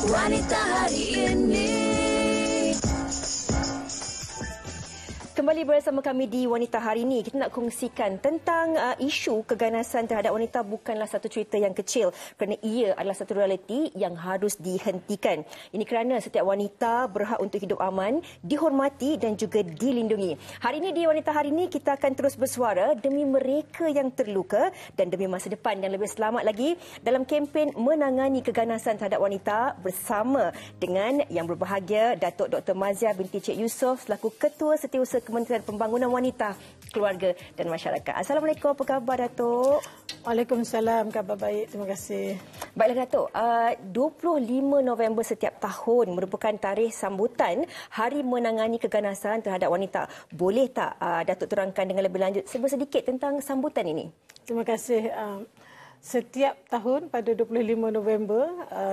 Wanita Hari Ini. Kembali bersama kami di Wanita Hari Ini. Kita nak kongsikan tentang isu keganasan terhadap wanita bukanlah satu cerita yang kecil kerana ia adalah satu realiti yang harus dihentikan. Ini kerana setiap wanita berhak untuk hidup aman, dihormati dan juga dilindungi. Hari ini di Wanita Hari Ini kita akan terus bersuara demi mereka yang terluka dan demi masa depan yang lebih selamat lagi dalam kempen menangani keganasan terhadap wanita bersama dengan yang berbahagia Datuk Dr. Mazia binti Cik Yusof selaku Ketua Setiausaha Kementerian Pembangunan Wanita, Keluarga dan Masyarakat. Assalamualaikum, apa khabar Datuk? Waalaikumsalam, khabar baik, terima kasih. Baiklah Datuk, 25 November setiap tahun merupakan tarikh sambutan Hari Menangani Keganasan terhadap Wanita. Boleh tak Datuk terangkan dengan lebih lanjut sedikit tentang sambutan ini? Terima kasih. Setiap tahun pada 25 November,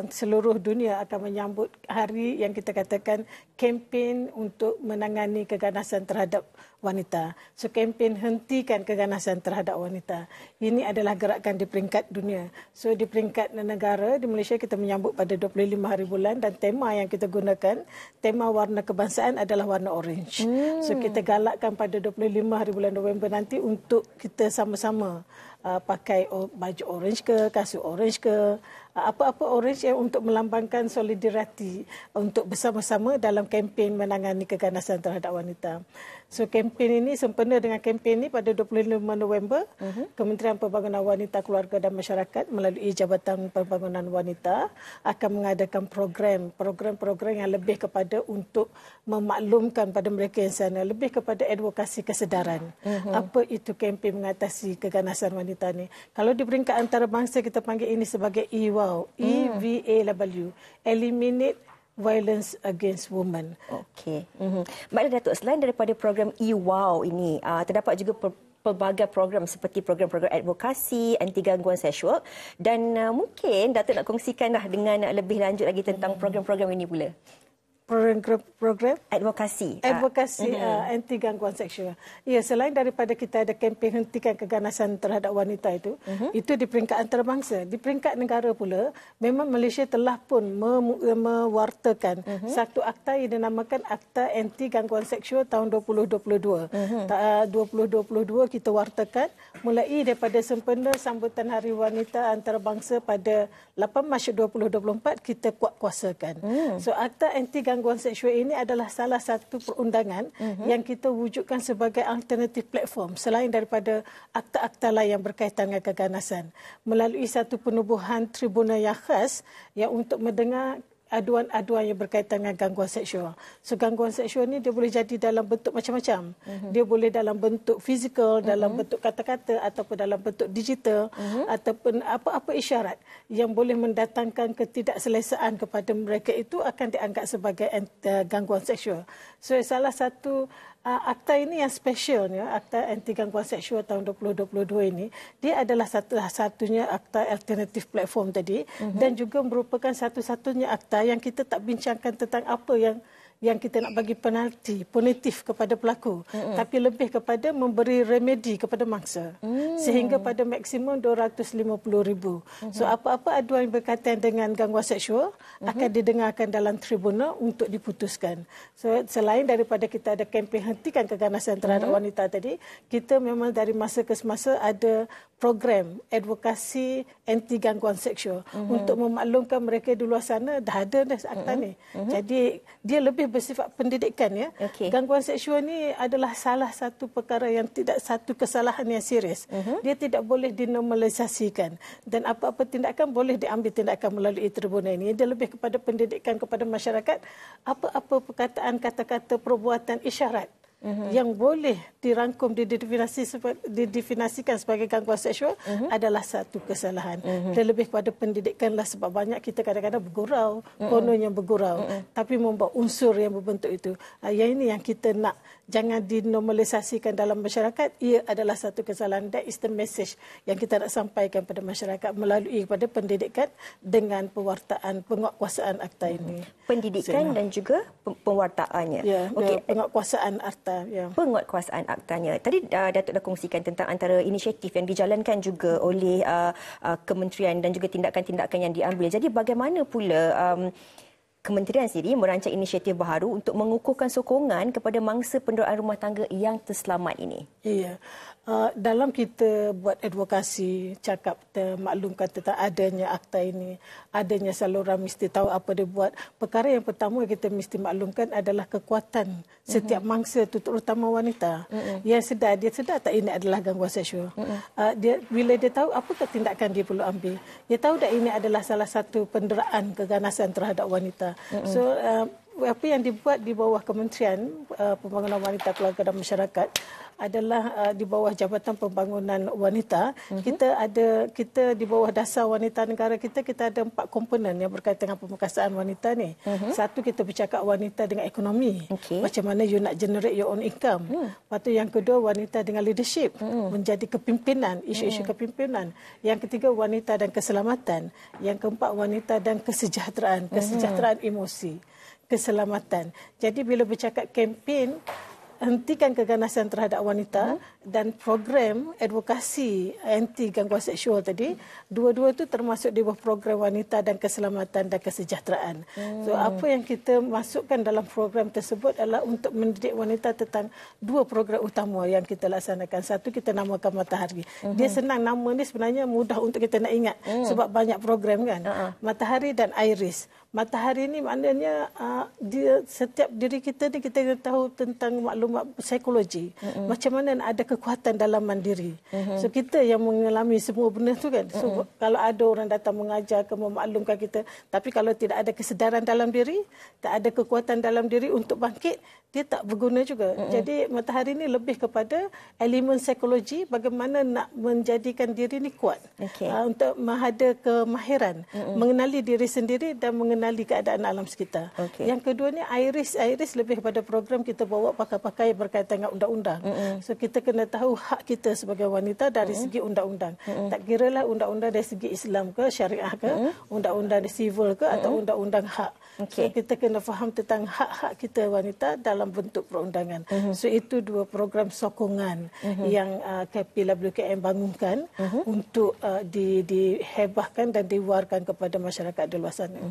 seluruh dunia akan menyambut hari yang kita katakan kempen untuk menangani keganasan terhadap wanita. So, kempen hentikan keganasan terhadap wanita. Ini adalah gerakan di peringkat dunia. So, di peringkat negara, di Malaysia kita menyambut pada 25 hari bulan dan tema yang kita gunakan, tema warna kebangsaan adalah warna orange. So, kita galakkan pada 25 hari bulan November nanti untuk kita sama-sama pakai baju orange ke, kasut orange ke, apa-apa orange yang untuk melambangkan solidariti untuk bersama-sama dalam kempen menangani keganasan terhadap wanita. So, kempen ini sempena dengan kempen ini pada 25 November, Kementerian Pembangunan Wanita, Keluarga dan Masyarakat melalui Jabatan Pembangunan Wanita akan mengadakan program-program yang lebih kepada untuk memaklumkan pada mereka yang sana, lebih kepada advokasi kesedaran. Apa itu kempen mengatasi keganasan wanita ni? Kalau di peringkat antarabangsa kita panggil ini sebagai EWAW, EVAW, Eliminate Violence Against Women. Okey. Baiklah Datuk, selain daripada program EWAW ini, terdapat juga pelbagai program seperti program-program advokasi anti gangguan seksual dan mungkin Datuk nak kongsikanlah dengan lebih lanjut lagi tentang program-program ini pula. Program advokasi anti gangguan seksual. Ya, selain daripada kita ada kempen hentikan keganasan terhadap wanita itu di peringkat antarabangsa. Di peringkat negara pula, memang Malaysia telah pun mewartakan satu akta yang dinamakan Akta Anti Gangguan Seksual tahun 2022. 2022 kita wartakan mulai daripada sempena sambutan Hari Wanita Antarabangsa pada 8 Mac 2024 kita kuatkuasakan. So, Akta Anti Gangguan seksual ini adalah salah satu perundangan yang kita wujudkan sebagai alternatif platform selain daripada akta-akta lain yang berkaitan dengan keganasan melalui satu penubuhan tribunal yang khas yang untuk mendengar aduan-aduan yang berkaitan dengan gangguan seksual. So, gangguan seksual ni dia boleh jadi dalam bentuk macam-macam. Dia boleh dalam bentuk fizikal, dalam bentuk kata-kata ataupun dalam bentuk digital ataupun apa-apa isyarat yang boleh mendatangkan ketidakselesaan kepada mereka itu akan dianggap sebagai gangguan seksual. So, salah satu akta ini yang special, Akta Anti Gangguan Seksual tahun 2022 ini, dia adalah satu-satunya akta alternatif platform tadi dan juga merupakan satu-satunya akta yang kita tak bincangkan tentang apa yang kita nak bagi penalti punitif kepada pelaku, tapi lebih kepada memberi remedi kepada mangsa sehingga pada maksimum 250,000. So, apa-apa aduan yang berkaitan dengan gangguan seksual akan didengarkan dalam tribunal untuk diputuskan. So, selain daripada kita ada kempen hentikan keganasan terhadap wanita tadi, kita memang dari masa ke semasa ada program advokasi anti gangguan seksual untuk memaklumkan mereka di luar sana dah ada akta ni. Jadi dia lebih bersifat pendidikan, ya. Gangguan seksual ni adalah salah satu perkara yang tidak satu kesalahan yang serius. Dia tidak boleh dinormalisasikan dan apa-apa tindakan boleh diambil tindakan melalui tribunal ini. Dia lebih kepada pendidikan kepada masyarakat, apa-apa perkataan, kata-kata, perbuatan, isyarat yang boleh dirangkum didefinisikan sebagai gangguan seksual adalah satu kesalahan. Dan lebih kepada pendidikanlah sebab banyak kita kadang-kadang bergurau, kononnya bergurau, tapi membawa unsur yang berbentuk itu. Yang ini yang kita nak jangan dinormalisasikan dalam masyarakat. Ia adalah satu kesalahan. That is the message yang kita nak sampaikan pada masyarakat melalui kepada pendidikan dengan pewartaan penguatkuasaan akta ini. Pendidikan dan juga pewartaannya. Ya, penguatkuasaan akta Ya. penguatkuasaan aktanya. Tadi Datuk dah kongsikan tentang antara inisiatif yang dijalankan juga oleh kementerian dan juga tindakan-tindakan yang diambil. Jadi bagaimana pula kementerian sendiri merancang inisiatif baharu untuk mengukuhkan sokongan kepada mangsa penderaan rumah tangga yang terselamat ini? Iya. Dalam kita buat advokasi, cakap, maklumkan tentang adanya akta ini, adanya saluran mesti tahu apa dia buat. Perkara yang pertama kita mesti maklumkan adalah kekuatan setiap mangsa itu, terutama wanita. Yang dia sedar tak ini adalah gangguan seksual. Bila dia tahu apakah tindakan dia perlu ambil. Dia tahu tak ini adalah salah satu penderaan keganasan terhadap wanita. So, apa yang dibuat di bawah Kementerian Pembangunan Wanita, Keluarga dan Masyarakat adalah di bawah Jabatan Pembangunan Wanita. Kita di bawah dasar wanita negara kita ada 4 komponen yang berkaitan dengan pemerkasaan wanita ni. Satu, kita bercakap wanita dengan ekonomi. Macam mana you nak generate your own income. Lepas tu yang kedua, wanita dengan leadership, menjadi kepimpinan, isu-isu kepimpinan. Yang ketiga, wanita dan keselamatan. Yang keempat, wanita dan kesejahteraan emosi, keselamatan. Jadi bila bercakap kempen hentikan keganasan terhadap wanita dan program advokasi anti gangguan seksual tadi, dua-dua itu termasuk di bawah program wanita dan keselamatan dan kesejahteraan. So apa yang kita masukkan dalam program tersebut adalah untuk mendidik wanita tentang 2 program utama yang kita laksanakan. Satu, kita namakan Matahari. Dia senang, nama ni sebenarnya mudah untuk kita nak ingat sebab banyak program kan. Matahari dan Iris. Matahari ni maknanya dia setiap diri kita ni kita tahu tentang maklumat psikologi. Macam mana ada kekuatan dalam mandiri. So kita yang mengalami semua benda tu kan. So kalau ada orang datang mengajar ke memaklumkan kita, tapi kalau tidak ada kesedaran dalam diri, tak ada kekuatan dalam diri untuk bangkit, dia tak berguna juga. Jadi Matahari ni lebih kepada elemen psikologi, bagaimana nak menjadikan diri ni kuat. Untuk ada kemahiran, mengenali diri sendiri dan mengenali keadaan alam sekitar. Yang kedua ni Iris lebih kepada program kita bawa pakai-pakai berkaitan dengan undang-undang. So kita kena tahu hak kita sebagai wanita dari segi undang-undang. Tak kiralah undang-undang dari segi Islam ke, syariah ke, undang-undang sivil ke atau undang-undang hak. So kita kena faham tentang hak-hak kita wanita dalam bentuk perundangan. So itu 2 program sokongan yang KPWKM bangunkan untuk dihebahkan dan diwarkan kepada masyarakat di luar sana.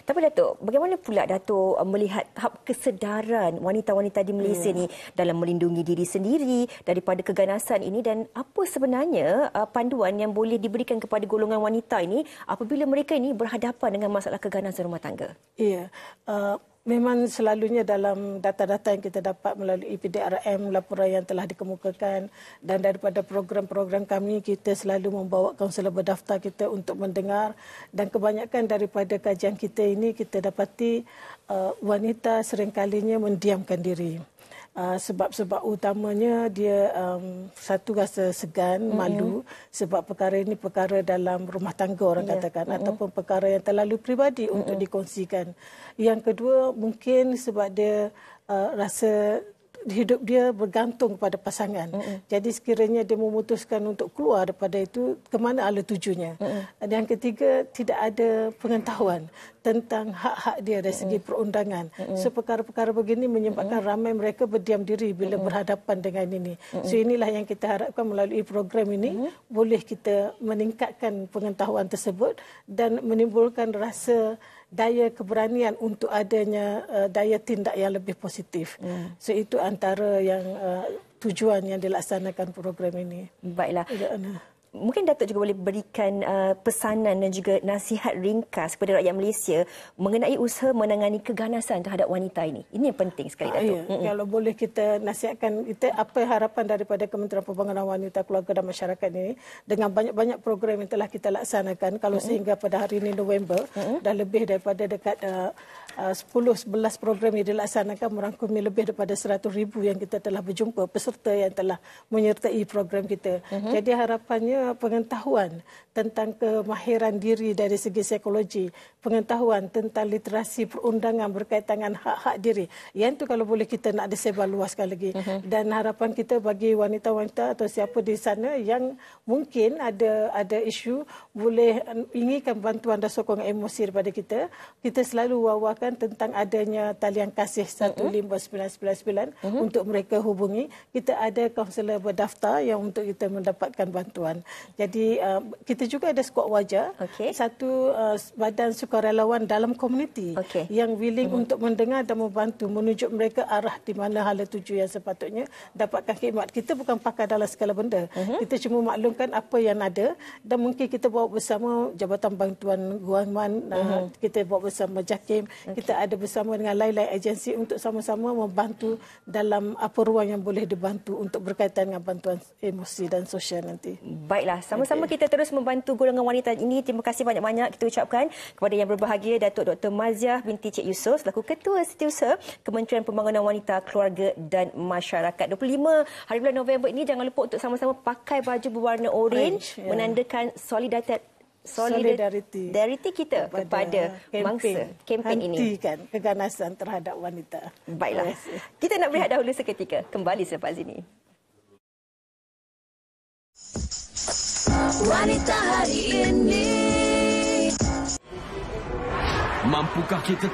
Tapi Datuk, bagaimana pula Datuk melihat tahap kesedaran wanita-wanita di Malaysia ni dalam melindungi diri sendiri daripada keganasan ini, dan apa sebenarnya panduan yang boleh diberikan kepada golongan wanita ini apabila mereka ini berhadapan dengan masalah keganasan rumah tangga? Ya, memang selalunya dalam data-data yang kita dapat melalui PDRM, laporan yang telah dikemukakan, dan daripada program-program kami, kita selalu membawa kaunselor berdaftar kita untuk mendengar, dan kebanyakan daripada kajian kita ini kita dapati wanita seringkalinya mendiamkan diri. Sebab-sebab utamanya dia satu, rasa segan, malu sebab perkara ini perkara dalam rumah tangga orang katakan, ataupun perkara yang terlalu peribadi untuk dikongsikan. Yang kedua, mungkin sebab dia rasa hidup dia bergantung pada pasangan. Jadi sekiranya dia memutuskan untuk keluar daripada itu, ke mana ala tujunya. Dan yang ketiga, tidak ada pengetahuan tentang hak-hak dia dari segi perundangan. So perkara-perkara begini menyebabkan ramai mereka berdiam diri bila berhadapan dengan ini. So inilah yang kita harapkan melalui program ini, boleh kita meningkatkan pengetahuan tersebut dan menimbulkan rasa daya keberanian untuk adanya daya tindak yang lebih positif. So itu antara yang tujuan yang dilaksanakan program ini. Baiklah. Mungkin Datuk juga boleh berikan pesanan dan juga nasihat ringkas kepada rakyat Malaysia mengenai usaha menangani keganasan terhadap wanita ini. Ini yang penting sekali, Datuk. Kalau boleh kita nasihatkan, apa harapan daripada Kementerian Pembangunan Wanita, Keluarga dan Masyarakat ini, dengan banyak-banyak program yang telah kita laksanakan, kalau sehingga pada hari ini November, dah lebih daripada dekat 10-11 program yang dilaksanakan, merangkumi lebih daripada 100,000 yang kita telah berjumpa, peserta yang telah menyertai program kita. Jadi harapannya pengetahuan tentang kemahiran diri dari segi psikologi, pengetahuan tentang literasi perundangan berkaitan dengan hak-hak diri. Yang itu kalau boleh kita nak disebar luaskan lagi. Dan harapan kita bagi wanita-wanita atau siapa di sana yang mungkin ada isu, boleh inginkan bantuan dan sokongan emosi daripada kita. Kita selalu wawakan beritahukan tentang adanya talian kasih 15999 untuk mereka hubungi. Kita ada kaunselor berdaftar yang untuk kita mendapatkan bantuan. Jadi kita juga ada skuad wajah, satu badan sukarelawan dalam komuniti yang willing untuk mendengar dan membantu menunjuk mereka arah di mana hala tuju yang sepatutnya dapatkan khidmat. Kita bukan pakar dalam segala benda. Kita cuma maklumkan apa yang ada dan mungkin kita bawa bersama Jabatan Bantuan Guaman, kita bawa bersama JAKIM, kita ada bersama dengan lain-lain agensi untuk sama-sama membantu dalam apa ruang yang boleh dibantu untuk berkaitan dengan bantuan emosi dan sosial nanti. Baiklah, sama-sama kita terus membantu golongan wanita ini. Terima kasih banyak-banyak kita ucapkan kepada yang berbahagia Datuk Dr. Maziah binti Cik Yusof selaku Ketua Setiausaha Kementerian Pembangunan Wanita, Keluarga dan Masyarakat. 25 hari bulan November ini jangan lupa untuk sama-sama pakai baju berwarna orange menandakan solidariti kita kepada mangsa kempen ini. Hentikan keganasan terhadap wanita. Baiklah. Kita nak berehat dahulu seketika. Kembali selepas ini. Wanita hari ini. Mampukah kita